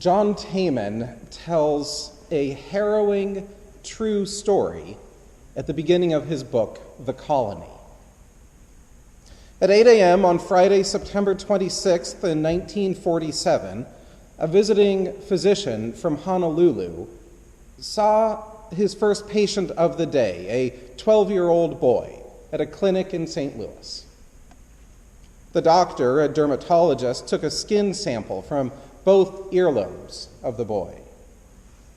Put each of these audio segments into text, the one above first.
John Tayman tells a harrowing, true story at the beginning of his book, The Colony. At 8 a.m. on Friday, September 26th in 1947, a visiting physician from Honolulu saw his first patient of the day, a 12-year-old boy, at a clinic in St. Louis. The doctor, a dermatologist, took a skin sample from both earlobes of the boy,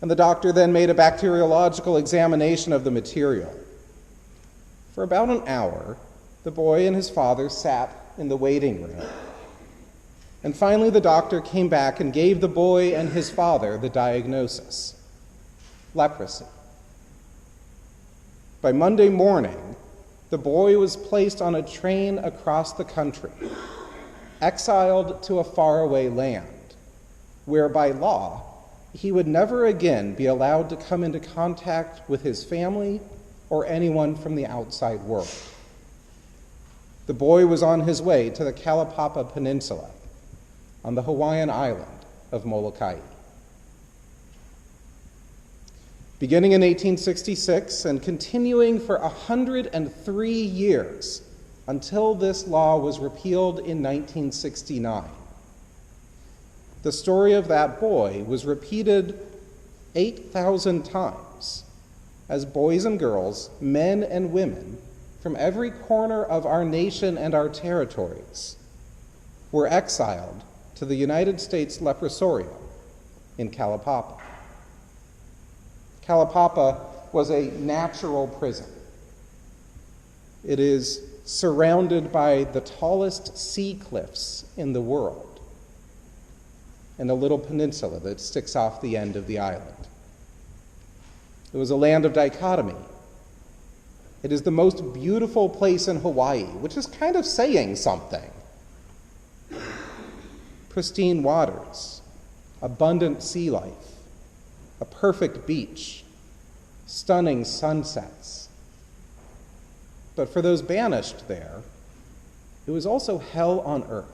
and the doctor then made a bacteriological examination of the material. For about an hour, the boy and his father sat in the waiting room. And finally, the doctor came back and gave the boy and his father the diagnosis: leprosy. By Monday morning, the boy was placed on a train across the country, exiled to a faraway land, where by law, he would never again be allowed to come into contact with his family or anyone from the outside world. The boy was on his way to the Kalaupapa Peninsula on the Hawaiian island of Molokai. Beginning in 1866 and continuing for 103 years until this law was repealed in 1969, the story of that boy was repeated 8,000 times as boys and girls, men and women, from every corner of our nation and our territories were exiled to the United States Leprosarium in Kalaupapa. Kalaupapa was a natural prison. It is surrounded by the tallest sea cliffs in the world and a little peninsula that sticks off the end of the island. It was a land of dichotomy. It is the most beautiful place in Hawaii, which is kind of saying something. Pristine waters, abundant sea life, a perfect beach, stunning sunsets. But for those banished there, it was also hell on earth.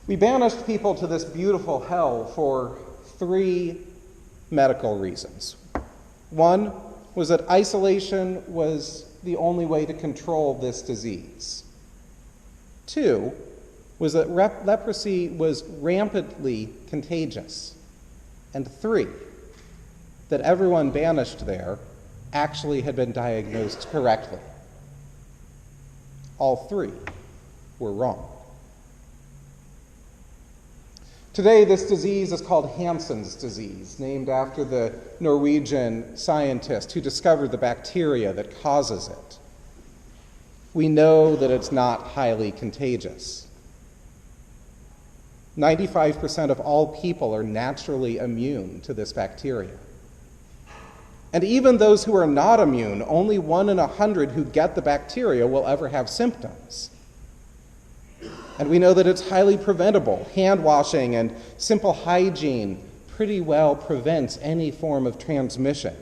We banished people to this beautiful hell for 3 medical reasons. One was that isolation was the only way to control this disease. 2 was that leprosy was rampantly contagious. And 3, that everyone banished there actually had been diagnosed correctly. All 3 were wrong. Today, this disease is called Hansen's disease, named after the Norwegian scientist who discovered the bacteria that causes it. We know that it's not highly contagious. 95% of all people are naturally immune to this bacteria. And even those who are not immune, only 1 in 100 who get the bacteria will ever have symptoms. And we know that it's highly preventable. Hand washing and simple hygiene pretty well prevents any form of transmission.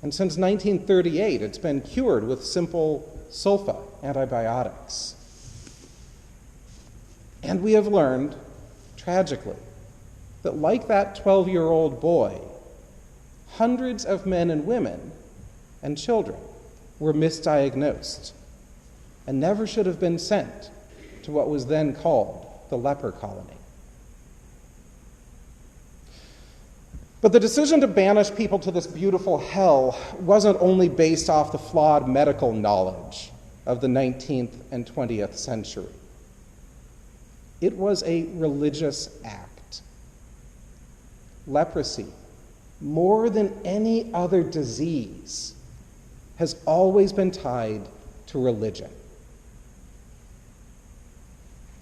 And since 1938, it's been cured with simple sulfa antibiotics. And we have learned, tragically, that like that 12-year-old boy, hundreds of men and women and children were misdiagnosed and never should have been sent to what was then called the leper colony. But the decision to banish people to this beautiful hell wasn't only based off the flawed medical knowledge of the 19th and 20th century. It was a religious act. Leprosy, more than any other disease, has always been tied to religion.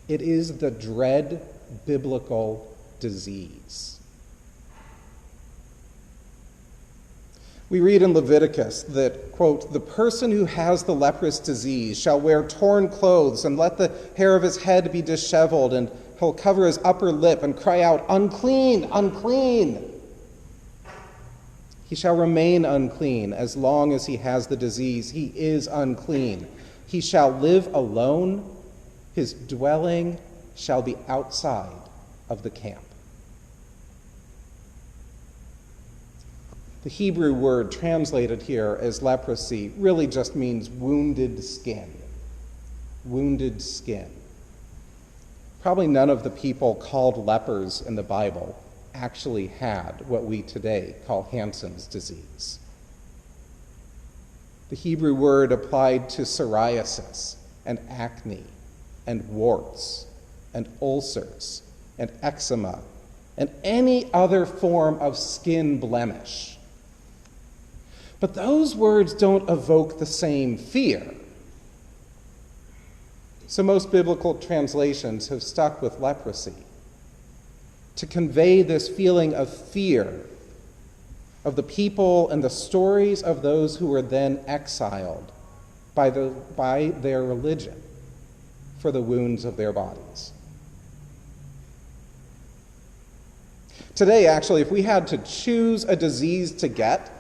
It is the dread biblical disease. We read in Leviticus that, quote, "The person who has the leprous disease shall wear torn clothes and let the hair of his head be disheveled, and he'll cover his upper lip and cry out, 'Unclean, unclean!' He shall remain unclean as long as he has the disease. He is unclean. He shall live alone. His dwelling shall be outside of the camp. The Hebrew word translated here as leprosy really just means wounded skin. Wounded skin. Probably none of the people called lepers in the Bible actually had what we today call Hansen's disease. The Hebrew word applied to psoriasis and acne and warts and ulcers and eczema and any other form of skin blemish. But those words don't evoke the same fear. So most biblical translations have stuck with leprosy to convey this feeling of fear of the people and the stories of those who were then exiled by their religion for the wounds of their bodies. Today, actually, if we had to choose a disease to get,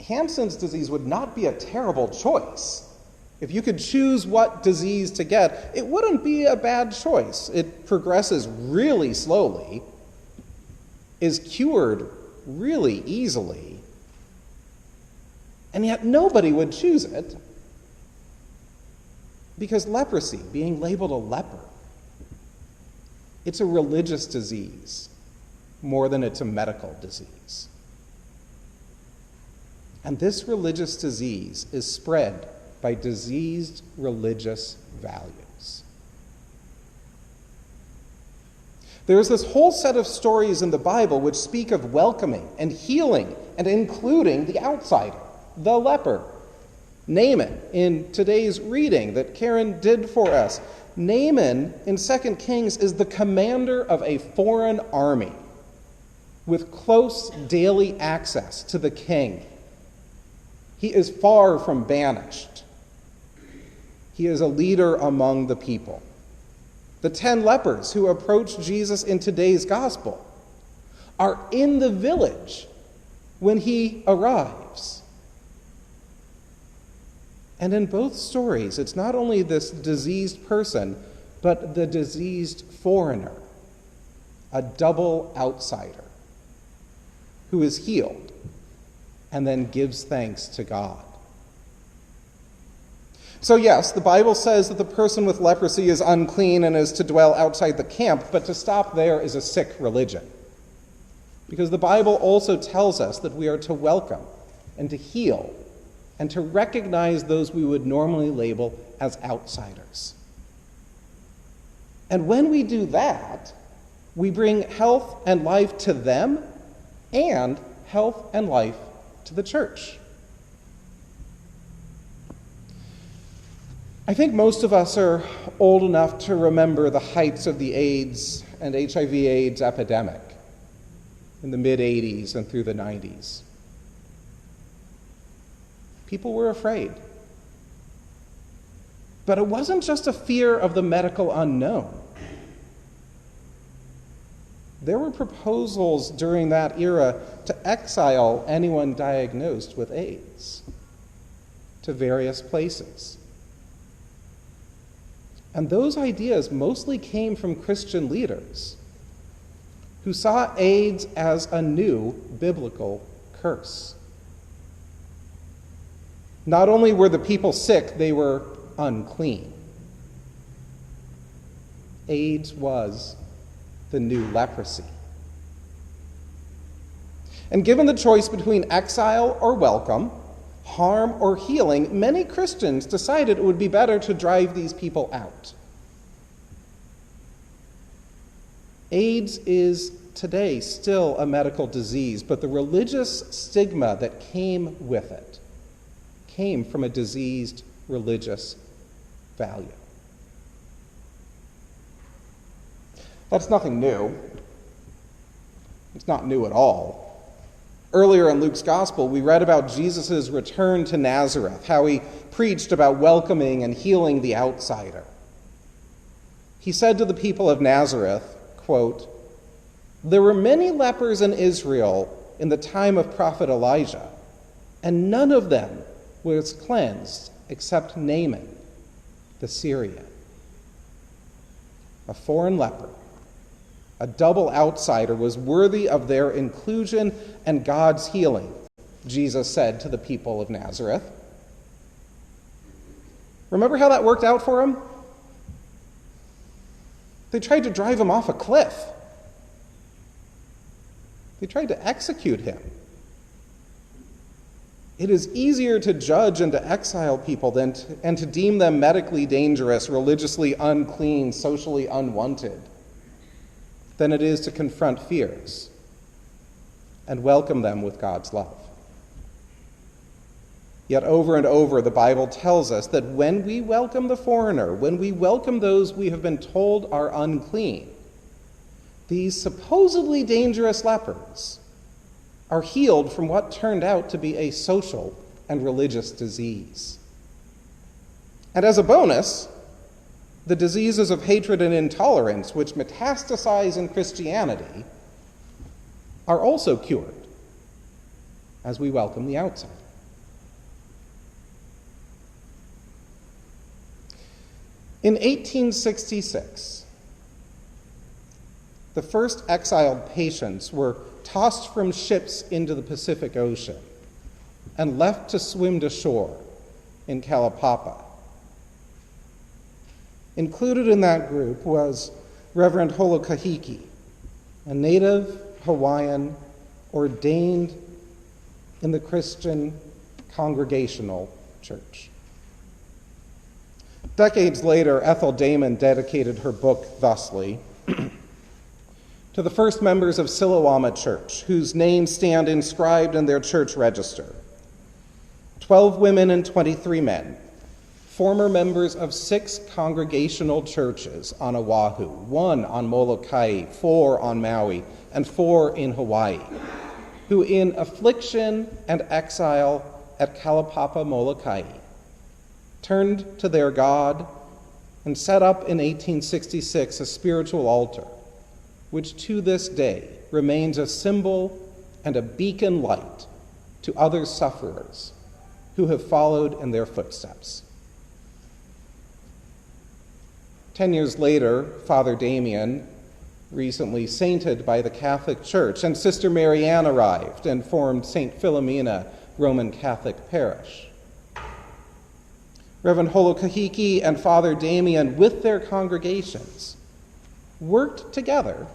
Hansen's disease would not be a terrible choice. If you could choose what disease to get, it wouldn't be a bad choice. It progresses really slowly, is cured really easily, and yet nobody would choose it because leprosy, being labeled a leper, it's a religious disease more than it's a medical disease. And this religious disease is spread by diseased religious values. There is this whole set of stories in the Bible which speak of welcoming and healing and including the outsider, the leper. Naaman, in today's reading that Karen did for us, Naaman in 2 Kings is the commander of a foreign army with close daily access to the king. He is far from banished. He is a leader among the people. The 10 lepers who approach Jesus in today's gospel are in the village when he arrives. And in both stories, it's not only this diseased person, but the diseased foreigner, a double outsider, who is healed and then gives thanks to God. So yes, the Bible says that the person with leprosy is unclean and is to dwell outside the camp, but to stop there is a sick religion. Because the Bible also tells us that we are to welcome and to heal and to recognize those we would normally label as outsiders. And when we do that, we bring health and life to them and health and life to the church. I think most of us are old enough to remember the heights of the AIDS and HIV/AIDS epidemic in the mid-'80s and through the '90s. People were afraid. But it wasn't just a fear of the medical unknown. There were proposals during that era to exile anyone diagnosed with AIDS to various places. And those ideas mostly came from Christian leaders who saw AIDS as a new biblical curse. Not only were the people sick, they were unclean. AIDS was the new leprosy. And given the choice between exile or welcome, harm or healing, many Christians decided it would be better to drive these people out. AIDS is today still a medical disease, but the religious stigma that came with it came from a diseased religious value. That's nothing new. It's not new at all. Earlier in Luke's gospel, we read about Jesus' return to Nazareth, how he preached about welcoming and healing the outsider. He said to the people of Nazareth, quote, "There were many lepers in Israel in the time of prophet Elijah, and none of them was cleansed except Naaman, the Syrian." A foreign leper a double outsider, was worthy of their inclusion and God's healing, Jesus said to the people of Nazareth. Remember how that worked out for him? They tried to drive him off a cliff. They tried to execute him. It is easier to judge and to exile people and to deem them medically dangerous, religiously unclean, socially unwanted, than it is to confront fears and welcome them with God's love. Yet over and over, the Bible tells us that when we welcome the foreigner, when we welcome those we have been told are unclean, these supposedly dangerous lepers are healed from what turned out to be a social and religious disease. And as a bonus, the diseases of hatred and intolerance, which metastasize in Christianity, are also cured as we welcome the outsider. In 1866, the first exiled patients were tossed from ships into the Pacific Ocean and left to swim to shore in Kalaupapa. Included in that group was Reverend Holokahiki, a native Hawaiian ordained in the Christian Congregational Church. Decades later, Ethel Damon dedicated her book thusly to the first members of Silawama Church, whose names stand inscribed in their church register. 12 women and 23 men, former members of 6 congregational churches on Oahu, 1 on Molokai, 4 on Maui, and 4 in Hawaii, who in affliction and exile at Kalaupapa, Molokai, turned to their God and set up in 1866 a spiritual altar, which to this day remains a symbol and a beacon light to other sufferers who have followed in their footsteps. 10 years later, Father Damien, recently sainted by the Catholic Church, and Sister Marianne arrived and formed St. Philomena Roman Catholic Parish. Reverend Holokahiki and Father Damien, with their congregations, worked together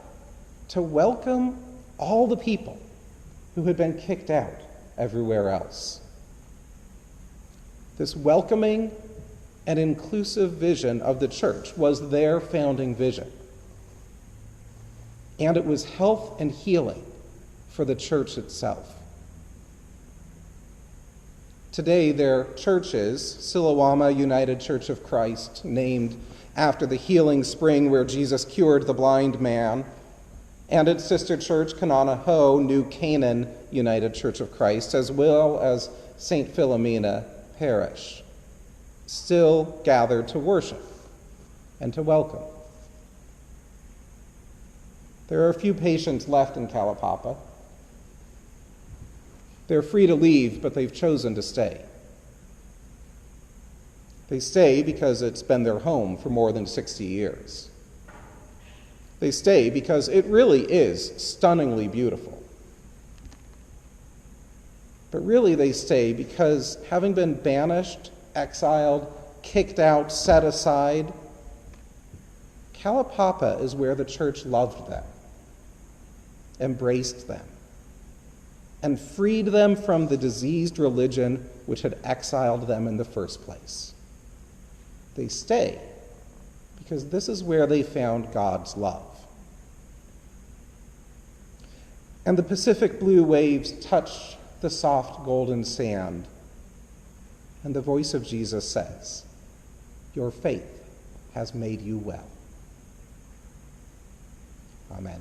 to welcome all the people who had been kicked out everywhere else. This welcoming and inclusive vision of the church was their founding vision. And it was health and healing for the church itself. Today, their churches, Silawama United Church of Christ, named after the healing spring where Jesus cured the blind man, and its sister church, Kanana Ho, New Canaan United Church of Christ, as well as St. Philomena Parish, still gather to worship and to welcome. There are a few patients left in Kalaupapa. They're free to leave, but they've chosen to stay. They stay because it's been their home for more than 60 years. They stay because it really is stunningly beautiful. But really they stay because, having been banished, exiled, kicked out, set aside, Kalaupapa is where the church loved them, embraced them, and freed them from the diseased religion which had exiled them in the first place. They stay because this is where they found God's love. And the Pacific blue waves touch the soft golden sand, and the voice of Jesus says, "Your faith has made you well." Amen.